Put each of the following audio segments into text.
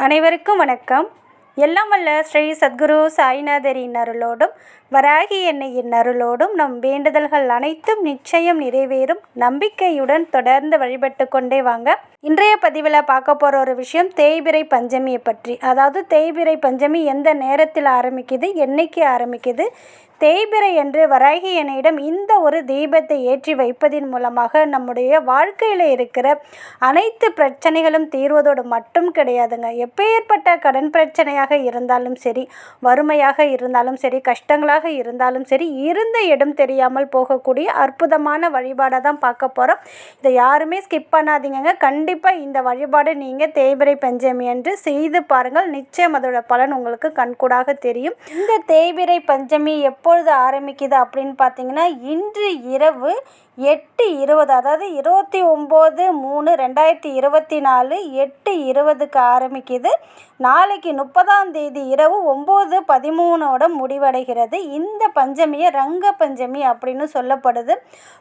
அனைவருக்கும் வணக்கம். எல்லாம் வல்ல ஸ்ரீ சத்குரு சாய்நாதரின் அருளோடும் வராகி எண்ணெயின் அருளோடும் நம் வேண்டுதல்கள் அனைத்தும் நிச்சயம் நிறைவேறும் நம்பிக்கையுடன் தொடர்ந்து வழிபட்டு கொண்டே வாங்க. இன்றைய பதிவில் பார்க்க போகிற ஒரு விஷயம் தேய்பிறை பஞ்சமியை பற்றி. அதாவது தேய்பிறை பஞ்சமி எந்த நேரத்தில் ஆரம்பிக்குது, என்னைக்கு ஆரம்பிக்குது, தேய்பிறை என்று வராகி எண்ணெயிடம் இந்த ஒரு தீபத்தை ஏற்றி வைப்பதின் மூலமாக நம்முடைய வாழ்க்கையில் இருக்கிற அனைத்து பிரச்சனைகளும் தீர்வதோடு மட்டும் கிடையாதுங்க. எப்பேற்பட்ட கடன் பிரச்சனையாக இருந்தாலும் சரி, வறுமையாக இருந்தாலும் சரி, கஷ்டங்களாக இருந்தாலும் சரி, இருந்த இடம் தெரியாமல் போகக்கூடிய அற்புதமான வழிபாடை தான் பார்க்க போகிறோம். இதை யாருமே ஸ்கிப் பண்ணாதீங்க. கண்டிப்பாக இந்த வழிபாடு நீங்கள் தேய்பிறை பஞ்சமி என்று செய்து பாருங்கள். நிச்சயம் அதோட பலன் உங்களுக்கு கண்கூடாக தெரியும். இந்த தேய்பிறை பஞ்சமி எப்பொழுது ஆரம்பிக்குது அப்படின்னு பார்த்தீங்கன்னா, இன்று இரவு 8:20, அதாவது 29/3/2024 8:20க்கு ஆரம்பிக்குது. நாளைக்கு 30ஆம் தேதி இரவு 9:13 முடிவடைகிறது. இந்த பஞ்சமியை ரங்க பஞ்சமி அப்படின்னு சொல்லப்படுது.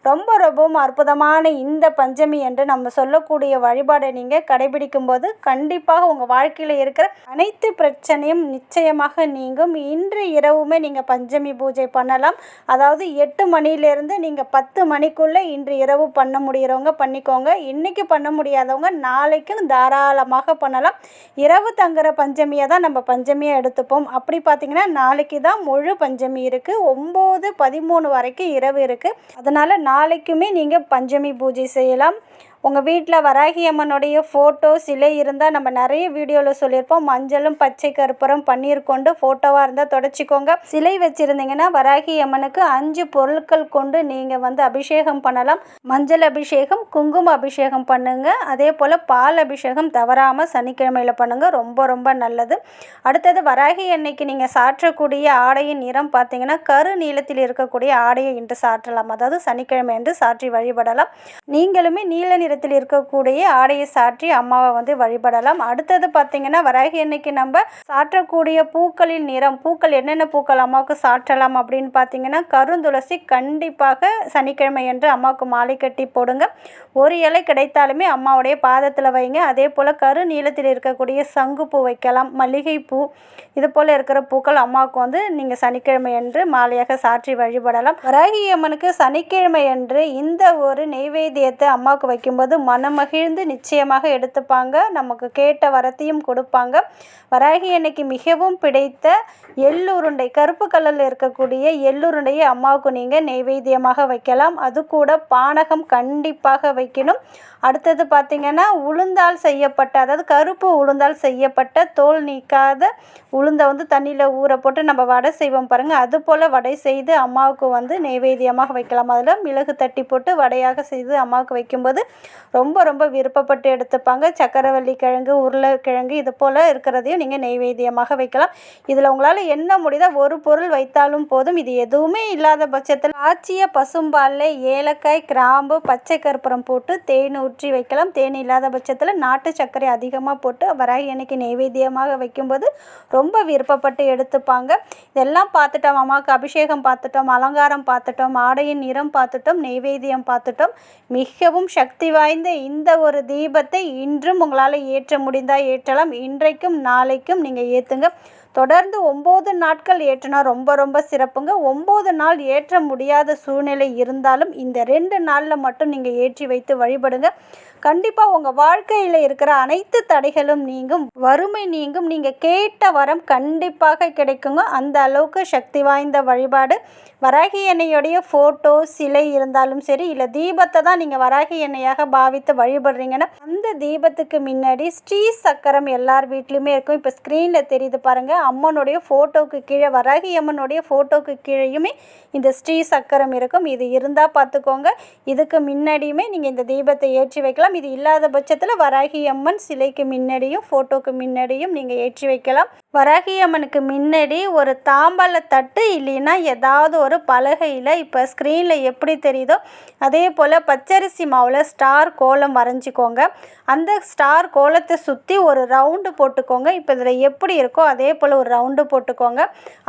ரொம்பவும் அற்புதமான இந்த பஞ்சமி என்று நம்ம சொல்லக்கூடிய வழிபாடை நீங்கள் கடைபிடிக்கும் போது கண்டிப்பாக உங்கள் வாழ்க்கையில் இருக்கிற அனைத்து பிரச்சனையும் நிச்சயமாக நீங்கும். இன்று இரவுமே நீங்கள் பஞ்சமி பூஜை பண்ணலாம். அதாவது 8 மணிலேருந்து நீங்கள் 10 மணிக்குள்ளே இன்று இரவு பண்ண முடிகிறவங்க பண்ணிக்கோங்க. இன்றைக்கி பண்ண முடியாதவங்க நாளைக்கும் தாராளமாக பண்ணலாம். இரவு தங்குற பஞ்சமியை தான் நம்ம பஞ்சமியை எடுத்துப்போம். அப்படி பார்த்திங்கன்னா நாளைக்கு தான் முழு பஞ்சமி இருக்குது. 9:13 வரைக்கும் இரவு இருக்குது. அதனால் நாளைக்குமே நீங்கள் பஞ்சமி பூஜை செய்யலாம். உங்கள் வீட்டில் வராகி அம்மனுடைய ஃபோட்டோ சிலை இருந்தால் நம்ம நிறைய வீடியோவில் சொல்லியிருப்போம். மஞ்சளும் பச்சை கற்பூரம் பன்னீர் கொண்டு ஃபோட்டோவாக இருந்தால் தொடச்சிக்கோங்க. சிலை வச்சுருந்தீங்கன்னா வராகி அம்மனுக்கு 5 பொருட்கள் கொண்டு நீங்கள் அபிஷேகம் பண்ணலாம். மஞ்சள் அபிஷேகம், குங்கும அபிஷேகம் பண்ணுங்கள். அதே போல் பால் அபிஷேகம் தவறாமல் சனிக்கிழமையில் பண்ணுங்கள். ரொம்ப நல்லது. அடுத்தது வராகி அன்னைக்கு நீங்கள் சாற்றக்கூடிய ஆடையின் நிறம் பார்த்தீங்கன்னா கரு நீளத்தில் இருக்கக்கூடிய ஆடையை இன்று சாற்றலாம். அதாவது சனிக்கிழமை என்று சாற்றி வழிபடலாம். நீங்களுமே நீல நிறத்தில் இருக்கக்கூடிய ஆடையை சாற்றி அம்மாவை வழிபடலாம். அடுத்தது பார்த்தீங்கன்னா வராகி அன்னைக்கு நம்ம சாற்றக்கூடிய பூக்களின் நிறம், பூக்கள் என்னென்ன பூக்கள் அம்மாவுக்கு சாற்றலாம் அப்படின்னு பார்த்தீங்கன்னா கருந்துளசி கண்டிப்பாக சனிக்கிழமை என்று அம்மாவுக்கு மாலை கட்டி போடுங்க. ஒரு இலை கிடைத்தாலுமே அம்மாவுடைய பாதத்தில் வைங்க. அதே போல் கரு நீளத்தில் இருக்கக்கூடிய சங்குப்பூ வைக்கலாம், மல்லிகைப்பூ, இது போல் இருக்கிற பூக்கள் அம்மாவுக்கு நீங்கள் சனிக்கிழமை என்று மாலையாக சாற்றி வழிபடலாம். வராகி அம்மனுக்கு சனிக்கிழமை என்று இந்த ஒரு நெய்வேத்தியத்தை அம்மாவுக்கு வைக்கும்போது மனமகிழ்ந்து நிச்சயமாக எடுத்துப்பாங்க. நமக்கு கேட்ட வரத்தையும் கொடுப்பாங்க. வராகி அன்னைக்கு மிகவும் பிடித்த எள்ளுருண்டை, கருப்பு கலரில் இருக்கக்கூடிய எள்ளுருண்டையை அம்மாவுக்கு நீங்கள் நெய்வேத்தியமாக வைக்கலாம். அது கூட பானகம் கண்டிப்பாக வைக்கணும். அடுத்தது பார்த்திங்கன்னா உளுந்தால் செய்யப்பட்ட, அதாவது கருப்பு உளுந்தால் செய்யப்பட்ட தோல் நீக்காத உளுந்தை தண்ணியில் ஊற போட்டு நம்ம வடை செய்வோம் பாருங்கள். அது போல் வடை செய்து அம்மாவுக்கு நெய்வேத்தியமாக வைக்கலாம். அதில் மிளகு தட்டி போட்டு வடையாக செய்து அம்மாவுக்கு வைக்கும்போது ரொம்ப விருப்பப்பட்டு எடுத்துப்பாங்க. சக்கரவள்ளி கிழங்கு, உருளைக்கிழங்கு இது போல் இருக்கிறதையும் நீங்கள் நெய்வேத்தியமாக வைக்கலாம். இதில் உங்களால் என்ன முடியுதோ ஒரு பொருள் வைத்தாலும் போதும். இது எதுவுமே இல்லாத பட்சத்தில் ஆச்சிய பசும்பாலில் ஏலக்காய், கிராம்பு, பச்சை கற்பூரம் போட்டு தேன் ஊற்றி வைக்கலாம். தேன் இல்லாத பட்சத்தில் நாட்டு சர்க்கரை அதிகமாக போட்டு வராகி அன்னைக்கு நெய்வேத்தியமாக வைக்கும்போது ரொம்ப விருப்பப்பட்டு எடுத்துப்பாங்க. இதெல்லாம் பார்த்துட்டோம், அம்மாவுக்கு அபிஷேகம் பார்த்துட்டோம், அலங்காரம் பார்த்துட்டோம், ஆடையின் நிறம் பார்த்துட்டோம், நெய்வேத்தியம் பார்த்துட்டோம். மிகவும் சக்தி வாய்ந்த இந்த ஒரு தீபத்தை இன்றும் உங்களால் ஏற்ற முடிந்தால் ஏற்றலாம். இன்றைக்கும் நாளைக்கும் நீங்கள் ஏற்றுங்க. தொடர்ந்து 9 நாட்கள் ஏற்றினா ரொம்ப சிறப்புங்க. 9 நாள் ஏற்ற முடியாத சூழ்நிலை இருந்தாலும் இந்த 2 நாளில் மட்டும் நீங்கள் ஏற்றி வைத்து வழிபடுங்க. கண்டிப்பாக உங்கள் வாழ்க்கையில் இருக்கிற அனைத்து தடைகளும் நீங்கும், வறுமை நீங்கும், நீங்கள் கேட்ட வரம் கண்டிப்பாக கிடைக்குங்க. அந்த அளவுக்கு சக்தி வாய்ந்த வழிபாடு. வராகி எண்ணெயுடைய ஃபோட்டோ சிலை இருந்தாலும் சரி, இல்லை தீபத்தை தான் நீங்கள் வராகி எண்ணெயாக பாவித்து வழிபடுறீங்கன்னா அந்த தீபத்துக்கு முன்னாடி ஸ்ரீ சக்கரம் எல்லார் வீட்லேயுமே இருக்கும். இப்போ ஸ்க்ரீனில் தெரியுது பாருங்கள். அம்மனுடைய ஃபோட்டோவுக்கு கீழே, வராகி அம்மனுடைய ஃபோட்டோவுக்கு கீழேயுமே இந்த ஸ்ரீ சக்கரம் இருக்கும். இது இருந்தால் பார்த்துக்கோங்க. இதுக்கு முன்னாடியுமே நீங்கள் இந்த தீபத்தை ஏற்றி வைக்கலாம். இது இல்லாத பட்சத்தில் வராகி அம்மன் சிலைக்கு முன்னாடியும் ஃபோட்டோவுக்கு முன்னாடியும் நீங்கள் ஏற்றி வைக்கலாம். வராகி அம்மனுக்கு முன்னாடி ஒரு தாம்பாள தட்டு இல்லைன்னா ஏதாவது ஒரு பலகையில், இப்போ ஸ்க்ரீனில் எப்படி தெரியுதோ அதே போல் பச்சரிசி மாவில் ஸ்டார் கோலம் வரைஞ்சிக்கோங்க. அந்த ஸ்டார் கோலத்தை சுற்றி ஒரு ரவுண்டு போட்டுக்கோங்க. இப்போ இதில் எப்படி இருக்கோ அதே போல் ஒரு ரவுண்டு போட்டுக்கோங்க.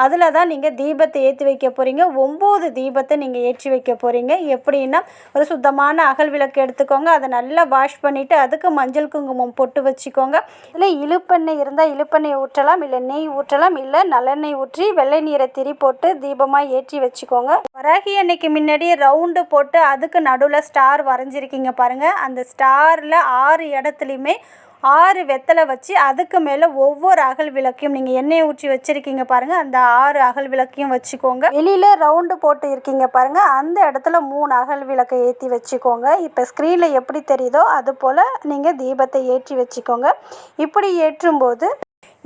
அதில் தான் நீங்கள் தீபத்தை ஏற்றி வைக்க போகிறீங்க. 9 தீபத்தை நீங்கள் ஏற்றி வைக்க போகிறீங்க. எப்படின்னா, ஒரு சுத்தமான அகல் விளக்கு எடுத்துக்கோங்க. அதை நல்லா வாஷ் பண்ணிவிட்டு அதுக்கு மஞ்சள் குங்குமம் பொட்டு வச்சுக்கோங்க. இதில் இழுப்பெண்ணெய் இருந்தால் இழுப்பெண்ணெய் ஊற்றலாம், இல்லை நெய் ஊற்றலாம், இல்லை நல்லெண்ணெய் ஊற்றி வெள்ளை நீரை திரி போட்டு தீபமாக ஏற்றி வச்சுக்கோங்க. வராகி அன்னைக்கு முன்னாடி ரவுண்டு போட்டு அதுக்கு நடுவில் ஸ்டார் வரைஞ்சிருக்கீங்க பாருங்கள். அந்த ஸ்டாரில் 6 இடத்துலையுமே 6 வெத்தலை வச்சு அதுக்கு மேலே ஒவ்வொரு அகல் விளக்கையும் நீங்கள் எண்ணெயை ஊற்றி வச்சுருக்கீங்க பாருங்கள். அந்த 6 அகல் விளக்கையும் வச்சுக்கோங்க. வெளியில் ரவுண்டு போட்டு இருக்கீங்க பாருங்கள், அந்த இடத்துல 3 அகல் விளக்கை ஏற்றி வச்சுக்கோங்க. இப்போ ஸ்க்ரீனில் எப்படி தெரியுதோ அது போல் நீங்கள் தீபத்தை ஏற்றி வச்சுக்கோங்க. இப்படி ஏற்றும்போது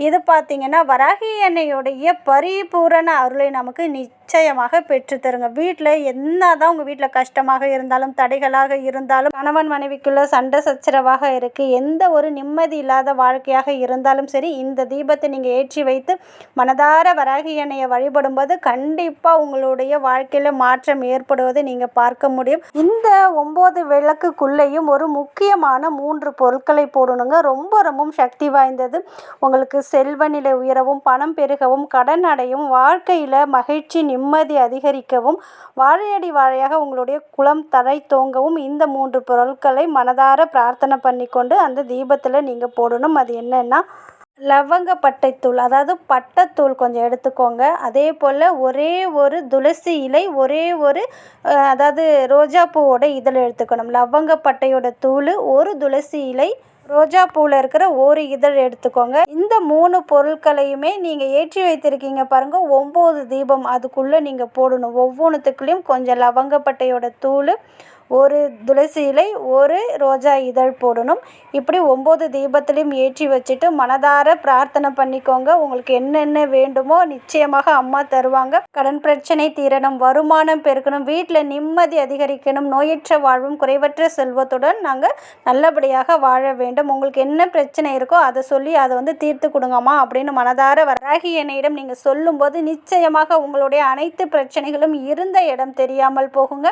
இது பார்த்திங்கன்னா வராகி அன்னையுடைய பரிபூரண அருளை நமக்கு நிச்சயமாக பெற்றுத்தருங்க. வீட்டில் என்ன தான் உங்கள் வீட்டில் கஷ்டமாக இருந்தாலும், தடைகளாக இருந்தாலும், கணவன் மனைவிக்குள்ள சண்டை சச்சரவாக இருக்குது, எந்த ஒரு நிம்மதி இல்லாத வாழ்க்கையாக இருந்தாலும் சரி, இந்த தீபத்தை நீங்கள் ஏற்றி வைத்து மனதார வராகி அன்னையை வழிபடும்போது கண்டிப்பாக உங்களுடைய வாழ்க்கையில் மாற்றம் ஏற்படுவதை நீங்கள் பார்க்க முடியும். இந்த 9 விளக்குக்குள்ளேயும் ஒரு முக்கியமான 3 பொருட்களை போடணுங்க. ரொம்ப ரொம்ப சக்தி வாய்ந்தது. உங்களுக்கு செல்வ நிலை உயரவும், பணம் பெருகவும், கடன் அடையவும், வாழ்க்கையில் மகிழ்ச்சி நிம்மதி அதிகரிக்கவும், வாழையடி வாழையாக உங்களுடைய குலம் தழை தோங்கவும் இந்த 3 பொருட்களை மனதார பிரார்த்தனை பண்ணிக்கொண்டு அந்த தீபத்தில் நீங்கள் போடணும். அது என்னென்னா, லவங்கப்பட்டைத்தூள், அதாவது பட்டைத்தூள் கொஞ்சம் எடுத்துக்கோங்க. அதே போல் ஒரே ஒரு துளசி இலை, ஒரே ஒரு அதாவது ரோஜா பூவோட இதழ் எடுத்துக்கணும். லவங்கப்பட்டையோட தூள், ஒரு துளசி இலை, ரோஜா பூவில் இருக்கிற ஒரு இதழ் எடுத்துக்கோங்க. இந்த 3 பொருட்களையுமே நீங்கள் ஏற்றி வைத்திருக்கீங்க பாருங்கள், 9 தீபம் அதுக்குள்ளே நீங்கள் போடணும். ஒவ்வொன்றுத்துக்குள்ளேயும் கொஞ்சம் லவங்கப்பட்டையோட தூள், ஒரு துளசி இலை, ஒரு ரோஜா இதழ் போடணும். இப்படி 9 தீபத்திலையும் ஏற்றி வச்சுட்டு மனதார பிரார்த்தனை பண்ணிக்கோங்க. உங்களுக்கு என்னென்ன வேண்டுமோ நிச்சயமாக அம்மா தருவாங்க. கடன் பிரச்சனை தீரணும், வருமானம் பெருக்கணும், வீட்டில் நிம்மதி அதிகரிக்கணும், நோயற்ற வாழ்வும் குறைவற்ற செல்வத்துடன் நாங்கள் நல்லபடியாக வாழ வேண்டும். உங்களுக்கு என்ன பிரச்சனை இருக்கோ அதை சொல்லி அதை தீர்த்து கொடுங்கம்மா அப்படின்னு மனதார வராகி அன்னையிடம் நீங்கள் சொல்லும்போது நிச்சயமாக உங்களுடைய அனைத்து பிரச்சனைகளும் இருந்த இடம் தெரியாமல் போகுங்க.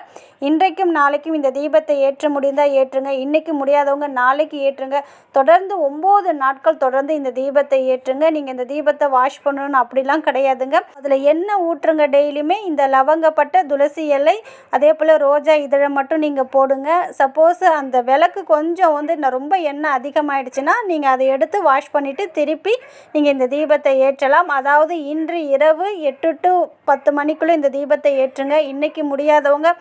இன்றைக்கும் நாளைக்கும் இந்த தீபத்தை ஏற்ற முடிந்தால் ஏற்றுங்க. இன்றைக்கி முடியாதவங்க நாளைக்கு ஏற்றுங்க. தொடர்ந்து 9 நாட்கள் தொடர்ந்து இந்த தீபத்தை ஏற்றுங்க. நீங்கள் இந்த தீபத்தை வாஷ் பண்ணணும்னு அப்படிலாம் கிடையாதுங்க. அதில் எண்ணெய் ஊற்றுங்க. டெய்லியுமே இந்த லவங்கப்பட்ட துளசி இலை அதே போல் ரோஜா இதழை மட்டும் நீங்கள் போடுங்க. சப்போஸ் அந்த விளக்கு கொஞ்சம் ரொம்ப எண்ணெய் அதிகமாகிடுச்சுன்னா நீங்கள் அதை எடுத்து வாஷ் பண்ணிவிட்டு திருப்பி நீங்கள் இந்த தீபத்தை ஏற்றலாம். அதாவது இன்று இரவு 8 to 10 மணிக்குள்ளே இந்த தீபத்தை ஏற்றுங்க. இன்றைக்கி முடியாதவங்க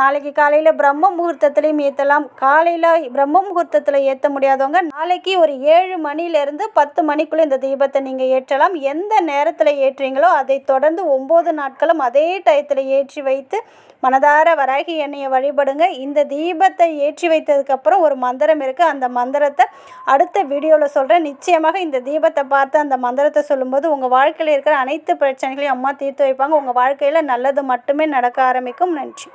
நாளைக்கு காலையில் பிரம்ம முகூர்த்தத்துலேயும் ஏற்றலாம். காலையில் பிரம்ம முகூர்த்தத்தில் ஏற்ற முடியாதவங்க நாளைக்கு ஒரு 7 மணிலேருந்து 10 மணிக்குள்ளே இந்த தீபத்தை நீங்கள் ஏற்றலாம். எந்த நேரத்தில் ஏற்றுறீங்களோ அதை தொடர்ந்து 9 நாட்களும் அதே டயத்தில் ஏற்றி வைத்து மனதார வராகி அன்னையை வழிபடுங்க. இந்த தீபத்தை ஏற்றி வைத்ததுக்கப்புறம் ஒரு மந்திரம் இருக்குது. அந்த மந்திரத்தை அடுத்த வீடியோவில் சொல்கிறேன். நிச்சயமாக இந்த தீபத்தை பார்த்து அந்த மந்திரத்தை சொல்லும்போது உங்கள் வாழ்க்கையில் இருக்கிற அனைத்து பிரச்சனைகளையும் அம்மா தீர்த்து வைப்பாங்க. உங்கள் வாழ்க்கையில் நல்லது மட்டுமே நடக்க ஆரம்பிக்கும். நன்றி.